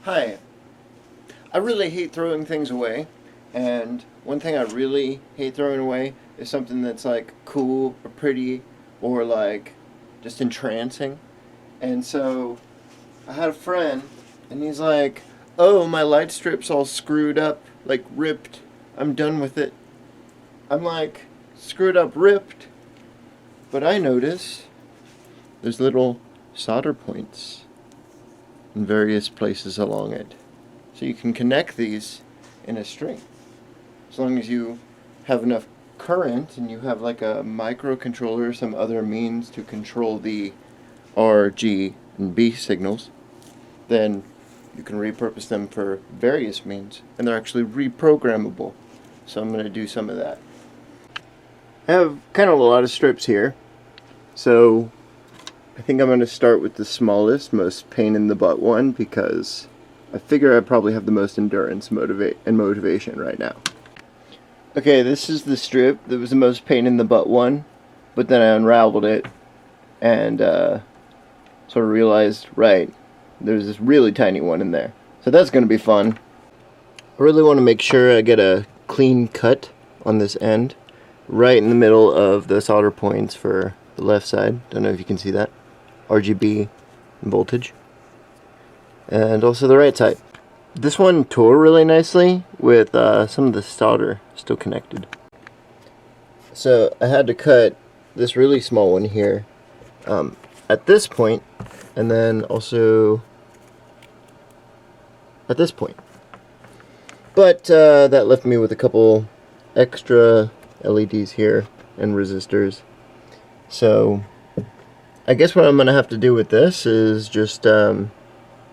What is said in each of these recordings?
Hi. I really hate throwing things away, and one thing I really hate throwing away is something that's like cool or pretty or like just entrancing. And so I had a friend, and he's like, "Oh, my light strip's all screwed up, like ripped. I'm done with it." I'm like, "Screwed up, ripped?" But I notice there's little solder points in various places along it. So you can connect these in a string. As long as you have enough current and you have like a microcontroller or some other means to control the R, G, and B signals, then you can repurpose them for various means, and they're actually reprogrammable. So I'm going to do some of that. I have kind of a lot of strips here, so I think I'm going to start with the smallest, most pain in the butt one, because I figure I probably have the most endurance and motivation right now. Okay, this is the strip that was the most pain in the butt one, but then I unraveled it and sort of realized, right, there's this really tiny one in there. So that's going to be fun. I really want to make sure I get a clean cut on this end, right in the middle of the solder points for the left side. Don't know if you can see that. RGB voltage. And also the right side. This one tore really nicely with some of the solder still connected. So I had to cut this really small one here at this point, and then also at this point. But that left me with a couple extra LEDs here and resistors. So I guess what I'm going to have to do with this is just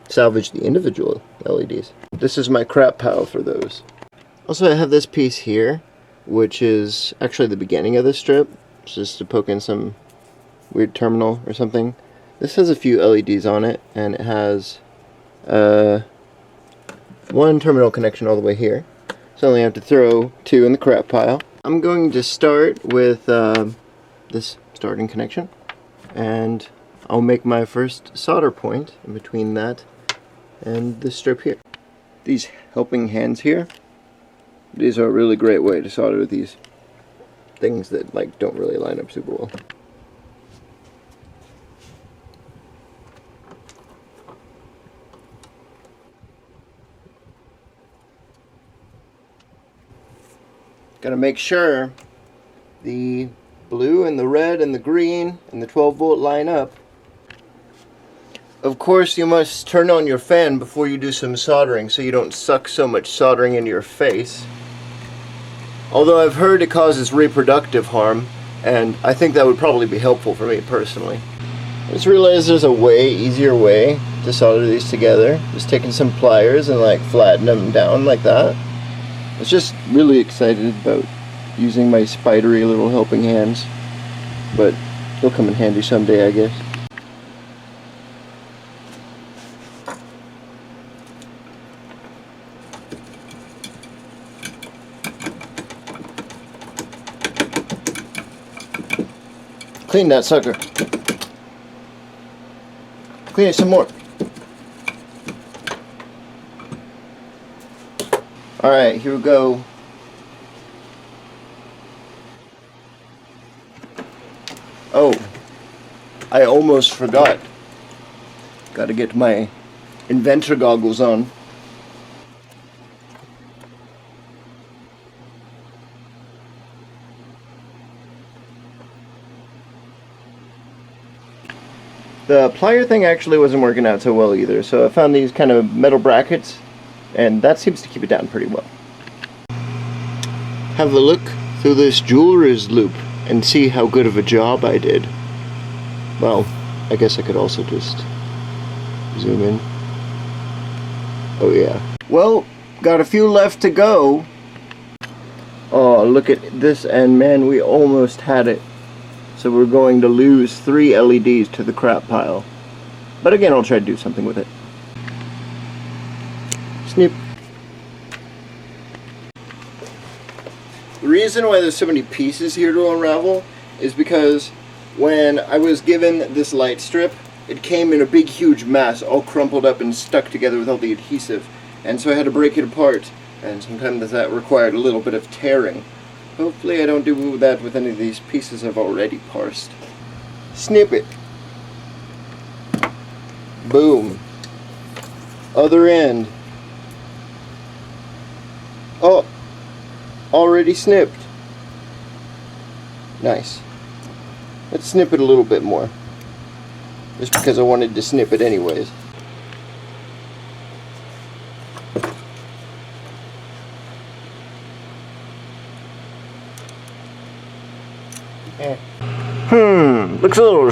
salvage the individual LEDs. This is my crap pile for those. Also, I have this piece here, which is actually the beginning of the strip. It's just to poke in some weird terminal or something. This has a few LEDs on it, and it has one terminal connection all the way here. So I only have to throw two in the crap pile. I'm going to start with this starting connection, and I'll make my first solder point in between that and this strip here. These helping hands here, these are a really great way to solder these things that like don't really line up super well. Gotta make sure the blue and the red and the green and the 12-volt line up. Of course, you must turn on your fan before you do some soldering so you don't suck so much soldering into your face. Although I've heard it causes reproductive harm, and I think that would probably be helpful for me personally. I just realized there's a way easier way to solder these together. Just taking some pliers and like flatten them down like that. I was just really excited about using my spidery little helping hands, but they'll come in handy someday, I guess. Clean that sucker. Clean it some more. Alright, here we go. Oh, I almost forgot. Gotta get my inventor goggles on. The plier thing actually wasn't working out so well either, so I found these kind of metal brackets, and that seems to keep it down pretty well. Have a look through this jeweler's loop and see how good of a job I did. Well, I guess I could also just zoom in. Oh yeah. Well, got a few left to go. Oh, look at this, and man, we almost had it. So we're going to lose 3 LEDs to the crap pile. But again, I'll try to do something with it. Snip. The reason why there's so many pieces here to unravel is because when I was given this light strip, it came in a big huge mass, all crumpled up and stuck together with all the adhesive. And so I had to break it apart, and sometimes that required a little bit of tearing. Hopefully I don't do that with any of these pieces I've already parsed. Snip it. Boom. Other end. Oh, already snipped. Nice. Let's snip it a little bit more. Just because I wanted to snip it anyways. Looks a little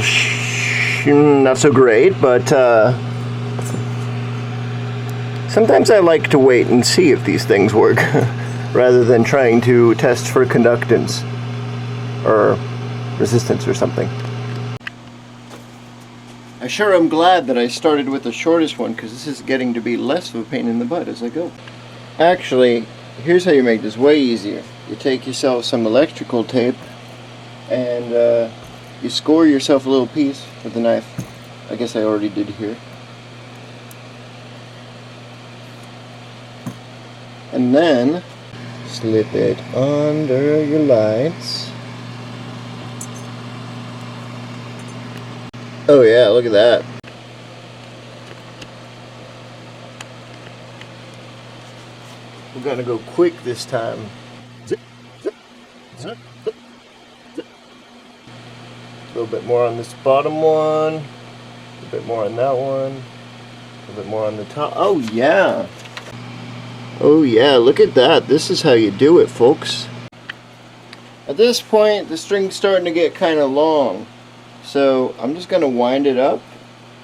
not so great, but sometimes I like to wait and see if these things work rather than trying to test for conductance or resistance or something. I sure am glad that I started with the shortest one, because this is getting to be less of a pain in the butt as I go. Actually, here's how you make this way easier. You take yourself some electrical tape and you score yourself a little piece with a knife. I guess I already did here. And then slip it under your lights. Oh yeah, look at that. We're gonna go quick this time. Zip, zip, zip, zip, zip. A little bit more on this bottom one. A bit more on that one. A little bit more on the top. Oh yeah. Oh yeah, look at that. This is how you do it, folks. At this point, the string's starting to get kind of long. So I'm just going to wind it up,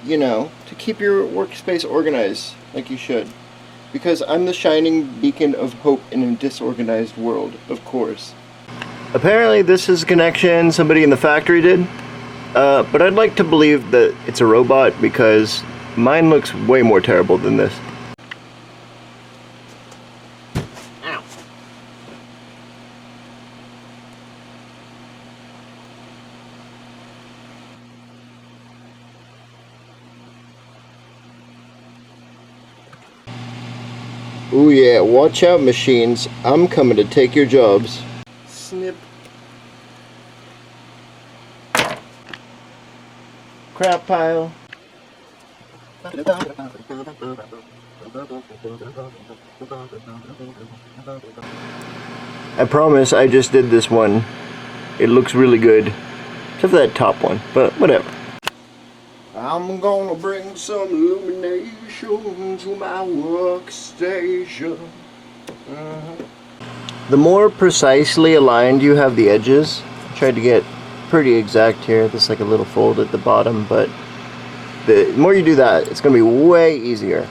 you know, to keep your workspace organized like you should. Because I'm the shining beacon of hope in a disorganized world, of course. Apparently this is a connection somebody in the factory did. But I'd like to believe that it's a robot, because mine looks way more terrible than this. Ow. Ooh yeah, watch out machines, I'm coming to take your jobs. Snip. Crap pile. I promise I just did this one. It looks really good. Except for that top one, but whatever. I'm gonna bring some illumination to my workstation. The more precisely aligned you have the edges, I tried to get pretty exact here. There's like a little fold at the bottom, but the more you do that, it's gonna be way easier.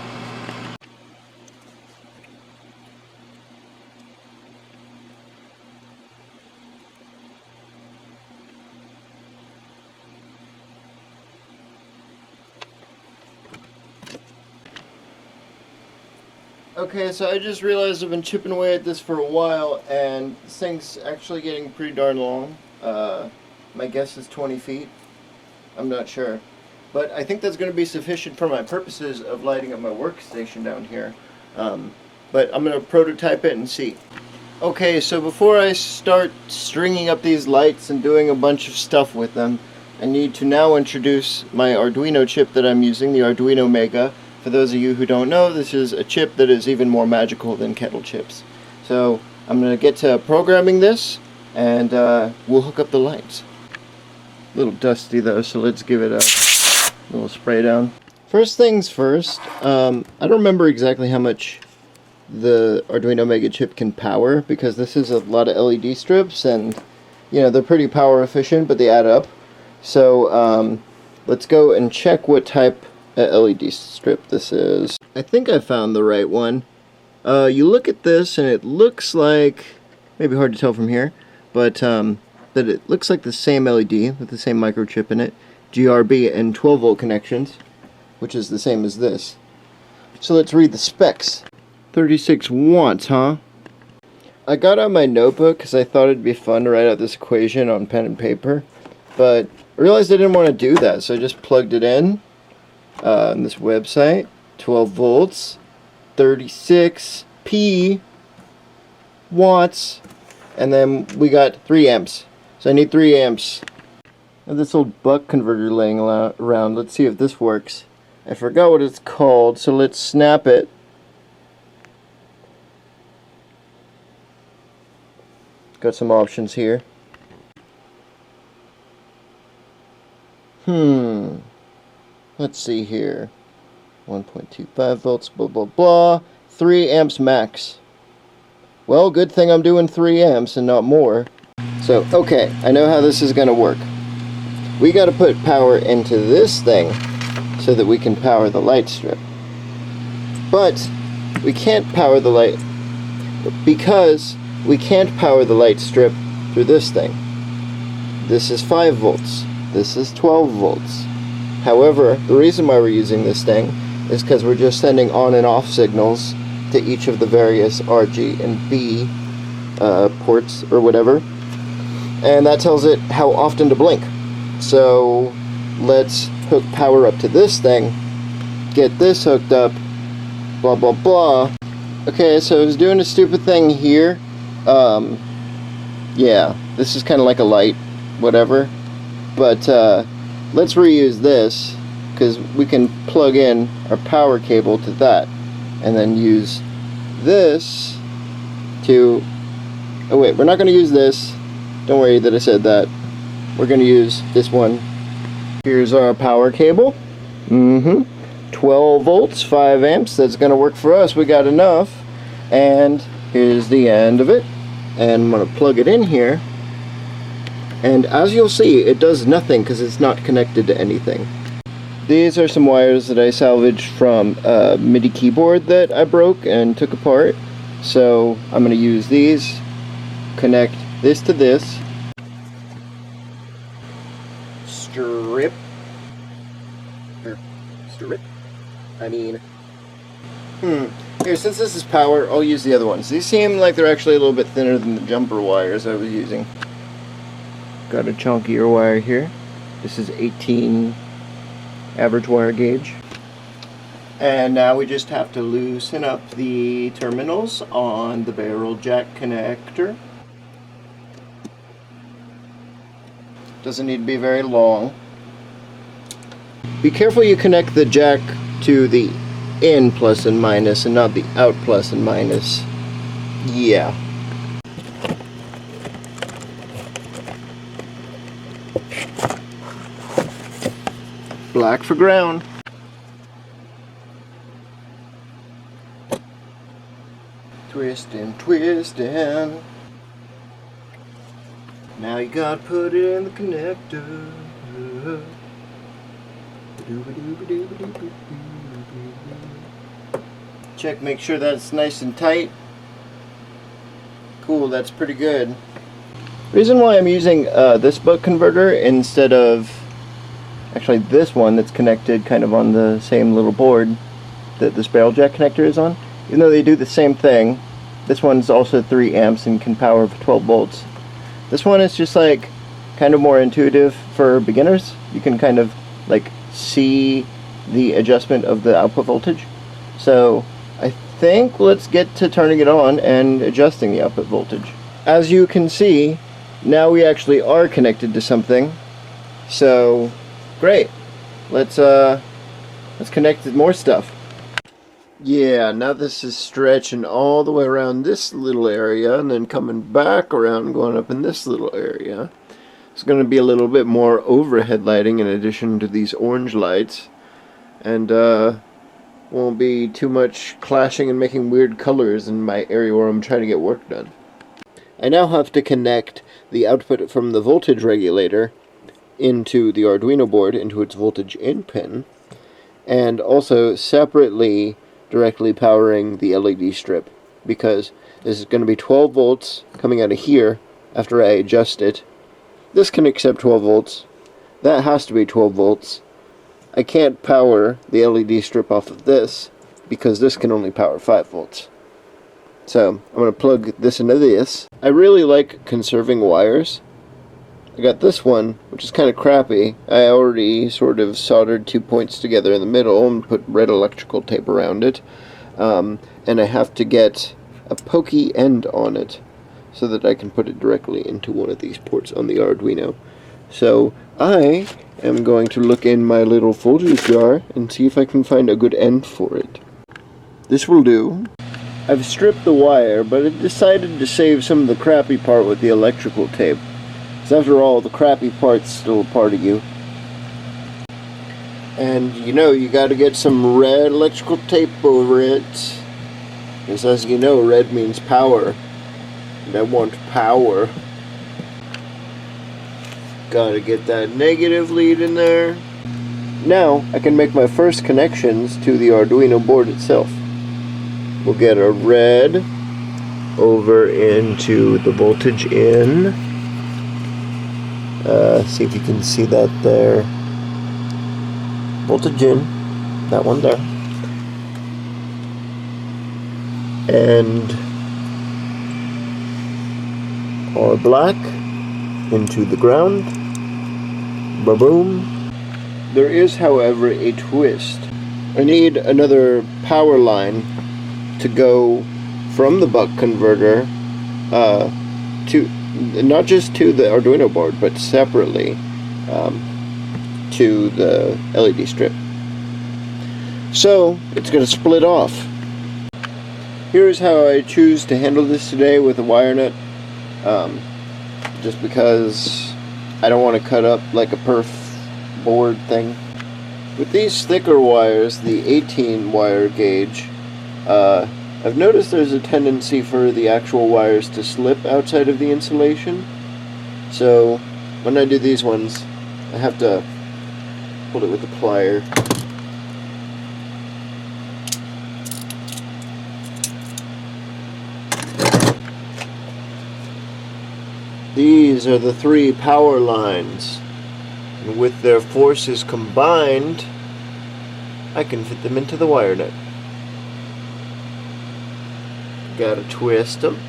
Okay, so I just realized I've been chipping away at this for a while, and this thing's actually getting pretty darn long. My guess is 20 feet. I'm not sure. But I think that's going to be sufficient for my purposes of lighting up my workstation down here. But I'm going to prototype it and see. Okay, so before I start stringing up these lights and doing a bunch of stuff with them, I need to now introduce my Arduino chip that I'm using, the Arduino Mega. For those of you who don't know, this is a chip that is even more magical than kettle chips. So I'm going to get to programming this, and we'll hook up the lights. A little dusty though, so let's give it a little spray down. First things first, I don't remember exactly how much the Arduino Mega chip can power, because this is a lot of LED strips, and you know, they're pretty power efficient, but they add up. So let's go and check what type LED strip this is. I think I found the right one. You look at this and it looks like, maybe hard to tell from here, but that it looks like the same LED with the same microchip in it, GRB and 12 volt connections, which is the same as this. So let's read the specs. 36 watts, huh? I got out my notebook because I thought it'd be fun to write out this equation on pen and paper, but I realized I didn't want to do that, so I just plugged it in on this website. 12 volts, 36p watts, and then we got 3 amps. So I need 3 amps. I have this old buck converter laying around. Let's see if this works. I forgot what it's called, so let's snap it. Got some options here. Let's see here. 1.25 volts, blah blah blah. 3 amps max. Well, good thing I'm doing 3 amps and not more. So, okay, I know how this is going to work. We got to put power into this thing so that we can power the light strip. But we can't power the light because we can't power the light strip through this thing. This is 5 volts. This is 12 volts. However, the reason why we're using this thing is because we're just sending on and off signals to each of the various R, G, and B ports or whatever. And that tells it how often to blink. So let's hook power up to this thing, get this hooked up, blah blah blah. Okay, so I was doing a stupid thing here. Yeah, this is kind of like a light, whatever. But let's reuse this, because we can plug in our power cable to that, and then use this to... Oh wait, we're not going to use this. Don't worry that I said that. We're going to use this one. Here's our power cable. 12 volts, 5 amps. That's going to work for us. We got enough. And here's the end of it. And I'm going to plug it in here. And as you'll see, it does nothing because it's not connected to anything. These are some wires that I salvaged from a MIDI keyboard that I broke and took apart. So I'm going to use these, connect this to this, strip, Here, since this is power, I'll use the other ones. These seem like they're actually a little bit thinner than the jumper wires I was using. Got a chunkier wire here. This is 18 average wire gauge. And now we just have to loosen up the terminals on the barrel jack connector. Doesn't need to be very long. Be careful you connect the jack to the in plus and minus and not the out plus and minus. Yeah. Black for ground. Twisting, twisting. Now you gotta put it in the connector. Check, make sure that's nice and tight. Cool, that's pretty good. Reason why I'm using this buck converter instead of actually this one that's connected kind of on the same little board that this barrel jack connector is on, even though they do the same thing, this one's also 3 amps and can power for 12 volts. This one is just like kind of more intuitive for beginners. You can kind of like see the adjustment of the output voltage. So I think let's get to turning it on and adjusting the output voltage. As you can see, now we actually are connected to something. So great. Let's connect to more stuff. Yeah, now this is stretching all the way around this little area and then coming back around and going up in this little area. It's going to be a little bit more overhead lighting in addition to these orange lights. And won't be too much clashing and making weird colors in my area where I'm trying to get work done. I now have to connect the output from the voltage regulator into the Arduino board, into its voltage in pin, and also separately directly powering the LED strip, because this is going to be 12 volts coming out of here after I adjust it. This can accept 12 volts. That has to be 12 volts. I can't power the LED strip off of this because this can only power 5 volts. So I'm going to plug this into this. I really like conserving wires, I got this one, which is kind of crappy. I already sort of soldered 2 points together in the middle and put red electrical tape around it. And I have to get a pokey end on it so that I can put it directly into one of these ports on the Arduino. So I am going to look in my little voltage jar and see if I can find a good end for it. This will do. I've stripped the wire, but I decided to save some of the crappy part with the electrical tape. Because after all, the crappy part's still a part of you. And you know, you gotta get some red electrical tape over it. Because as you know, red means power. And I want power. Gotta get that negative lead in there. Now, I can make my first connections to the Arduino board itself. We'll get a red over into the voltage in. See if you can see that there. Voltage in. That one there. And our black into the ground. Ba-boom. There is, however, a twist. I need another power line to go from the buck converter to not just to the Arduino board, but separately to the LED strip. So it's going to split off. Here's how I choose to handle this today with a wire nut. Just because I don't want to cut up like a perf board thing. With these thicker wires, the 18 wire gauge, I've noticed there's a tendency for the actual wires to slip outside of the insulation. So when I do these ones, I have to hold it with the plier. These are the 3 power lines, and with their forces combined, I can fit them into the wire nut. Gotta twist them.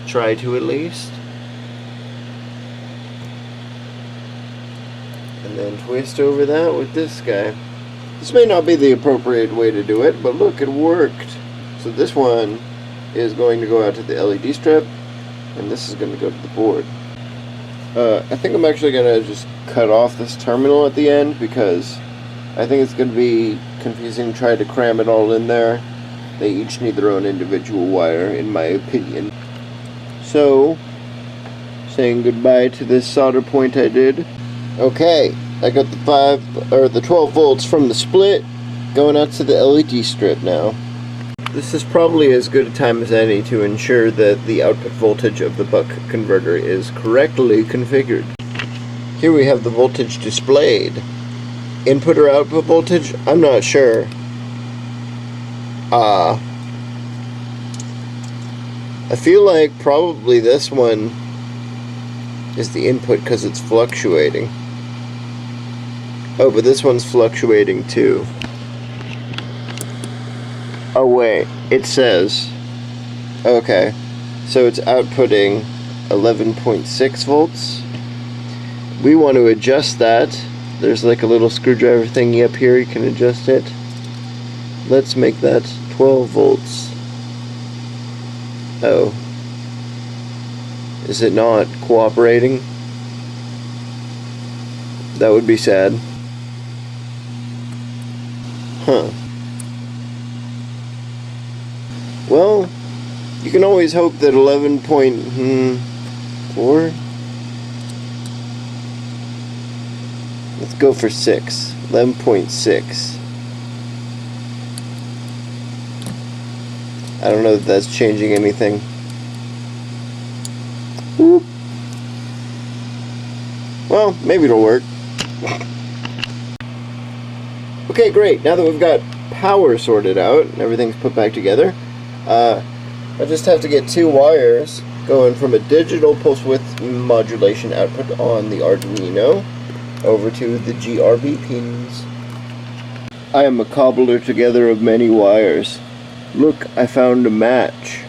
Try to at least. And then twist over that with this guy. This may not be the appropriate way to do it, but look, it worked. So this one is going to go out to the LED strip, and this is going to go to the board. I think I'm actually going to just cut off this terminal at the end, because I think it's going to be confusing to try to cram it all in there. They each need their own individual wire, in my opinion. So, saying goodbye to this solder point I did. Okay, I got the 12 volts from the split going out to the LED strip now. This is probably as good a time as any to ensure that the output voltage of the buck converter is correctly configured. Here we have the voltage displayed. Input or output voltage? I'm not sure. I feel like probably this one is the input because it's fluctuating. Oh, but this one's fluctuating too. Oh wait, it says, okay, so it's outputting 11.6 volts. We want to adjust that. There's like a little screwdriver thingy up here, you can adjust it. Let's make that 12 volts. Oh. Is it not cooperating? That would be sad. Huh. Well, you can always hope that 11.4? Let's go for 6. 11.6. I don't know if that's changing anything. Whoop. Well, maybe it'll work. Okay, great. Now that we've got power sorted out and everything's put back together, I just have to get 2 wires going from a digital pulse width modulation output on the Arduino over to the GRB pins. I am a cobbler together of many wires. Look, I found a match.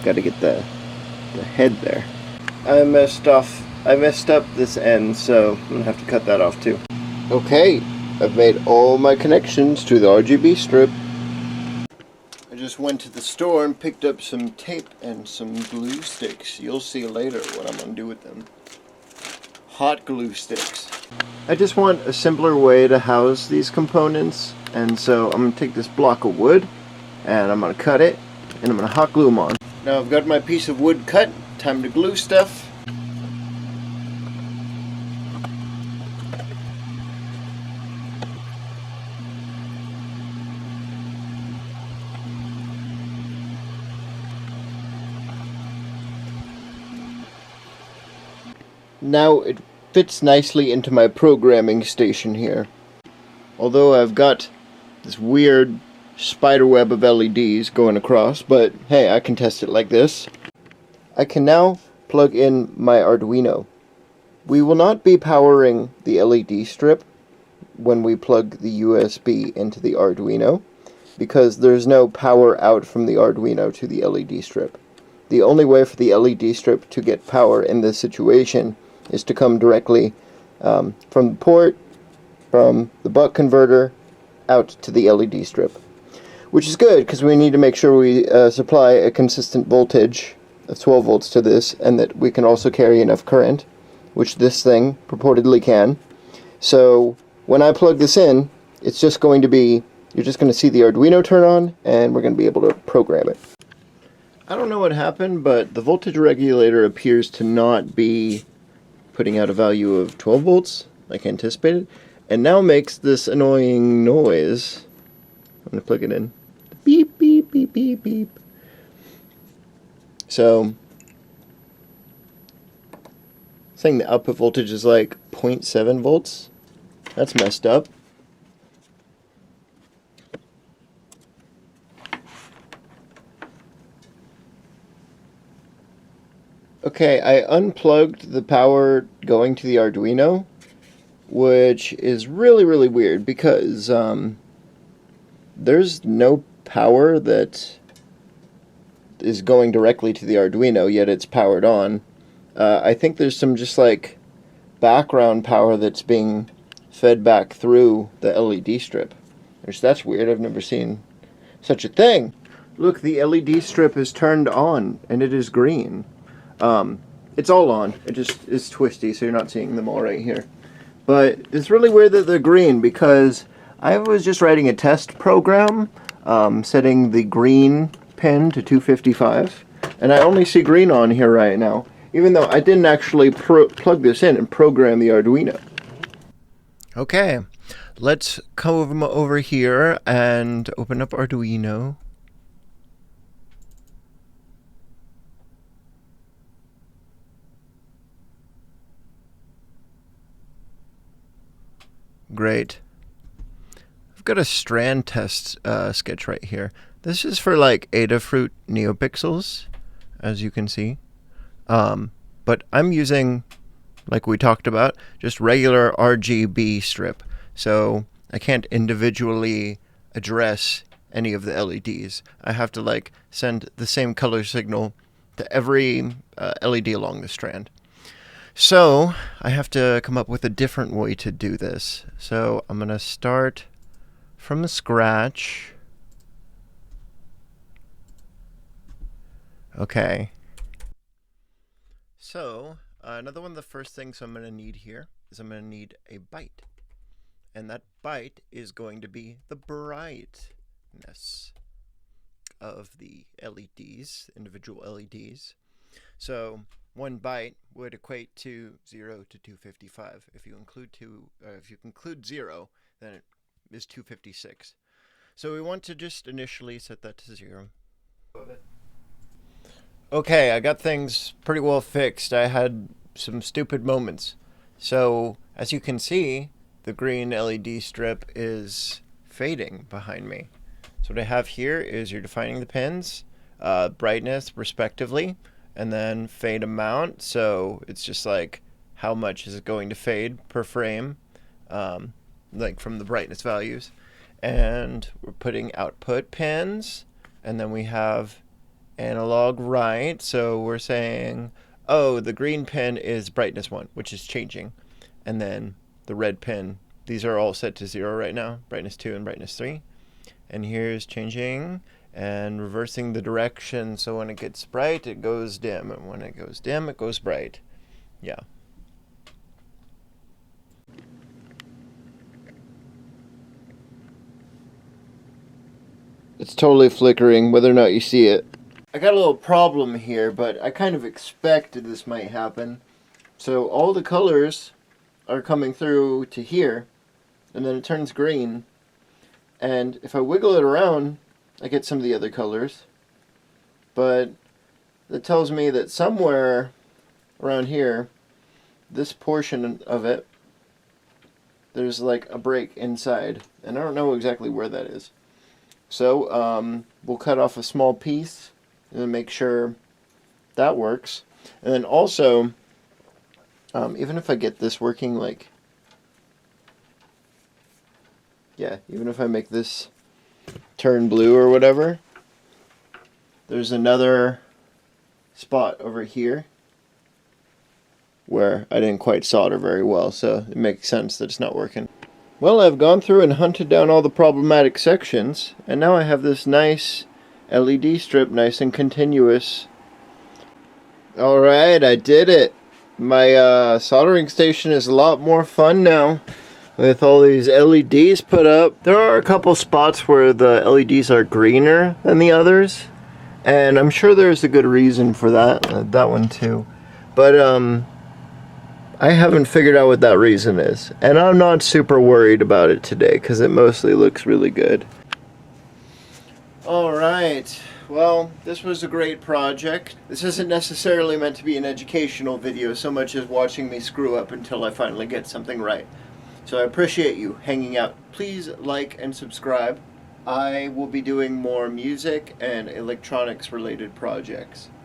Gotta get the head there. I messed up this end, so I'm gonna have to cut that off too. Okay, I've made all my connections to the RGB strip. I just went to the store and picked up some tape and some glue sticks. You'll see later what I'm gonna do with them. Hot glue sticks. I just want a simpler way to house these components, and so I'm gonna take this block of wood and I'm gonna cut it and I'm gonna hot glue them on. Now I've got my piece of wood cut, time to glue stuff. Now it fits nicely into my programming station here. Although I've got this weird spider web of LEDs going across, but hey, I can test it like this. I can now plug in my Arduino. We will not be powering the LED strip when we plug the USB into the Arduino, because there's no power out from the Arduino to the LED strip. The only way for the LED strip to get power in this situation is to come directly from the port, from the buck converter, out to the LED strip. Which is good, because we need to make sure we supply a consistent voltage of 12 volts to this, and that we can also carry enough current, which this thing purportedly can. So when I plug this in, it's just going to be, you're just going to see the Arduino turn on, and we're going to be able to program it. I don't know what happened, but the voltage regulator appears to not be putting out a value of 12 volts like anticipated, and now makes this annoying noise. I'm going to plug it in. Beep, beep, beep, beep, beep. So, saying the output voltage is like 0.7 volts. That's messed up. Okay, I unplugged the power going to the Arduino, which is really, really weird because there's no power that is going directly to the Arduino, yet it's powered on. I think there's some just like background power that's being fed back through the LED strip. Which that's weird, I've never seen such a thing. Look, the LED strip is turned on and it is green. It's all on, it just is twisty, so you're not seeing them all right here. But it's really weird that they're green because I was just writing a test program setting the green pin to 255, and I only see green on here right now, even though I didn't actually plug this in and program the Arduino. Okay, let's come over here and open up Arduino. Great. I've got a strand test sketch right here. This is for like Adafruit NeoPixels, as you can see. But I'm using, like we talked about, just regular RGB strip. So I can't individually address any of the LEDs. I have to like send the same color signal to every LED along the strand. So I have to come up with a different way to do this. So I'm going to start from scratch. Okay. So another one of the first things I'm going to need here is I'm going to need a byte. And that byte is going to be the brightness of the LEDs, individual LEDs. So 1 byte would equate to 0 to 255. If you include 0, then it is 256. So we want to just initially set that to 0. Okay, I got things pretty well fixed. I had some stupid moments. So as you can see, the green LED strip is fading behind me. So what I have here is you're defining the pins, brightness respectively, and then fade amount. So it's just like how much is it going to fade per frame, like from the brightness values. And we're putting output pins, and then we have analog right. So we're saying oh, the green pin is brightness 1, which is changing. And then the red pin, these are all set to 0 right now, brightness 2 and brightness 3. And here's changing and reversing the direction, so when it gets bright, it goes dim, and when it goes dim, it goes bright. Yeah. It's totally flickering, whether or not you see it. I got a little problem here, but I kind of expected this might happen. So all the colors are coming through to here, and then it turns green. And if I wiggle it around, I get some of the other colors. But that tells me that somewhere around here, this portion of it, there's like a break inside. And I don't know exactly where that is. So we'll cut off a small piece and make sure that works. And then also, even if I get this working, like, yeah, even if I make this turn blue or whatever, there's another spot over here where I didn't quite solder very well, so it makes sense that it's not working. Well, I've gone through and hunted down all the problematic sections, and now I have this nice LED strip, nice and continuous. Alright, I did it! My soldering station is a lot more fun now with all these LEDs put up. There are a couple spots where the LEDs are greener than the others, and I'm sure there's a good reason for that, that one too. But I haven't figured out what that reason is, and I'm not super worried about it today because it mostly looks really good. Alright, well, this was a great project. This isn't necessarily meant to be an educational video so much as watching me screw up until I finally get something right. So I appreciate you hanging out. Please like and subscribe. I will be doing more music and electronics related projects.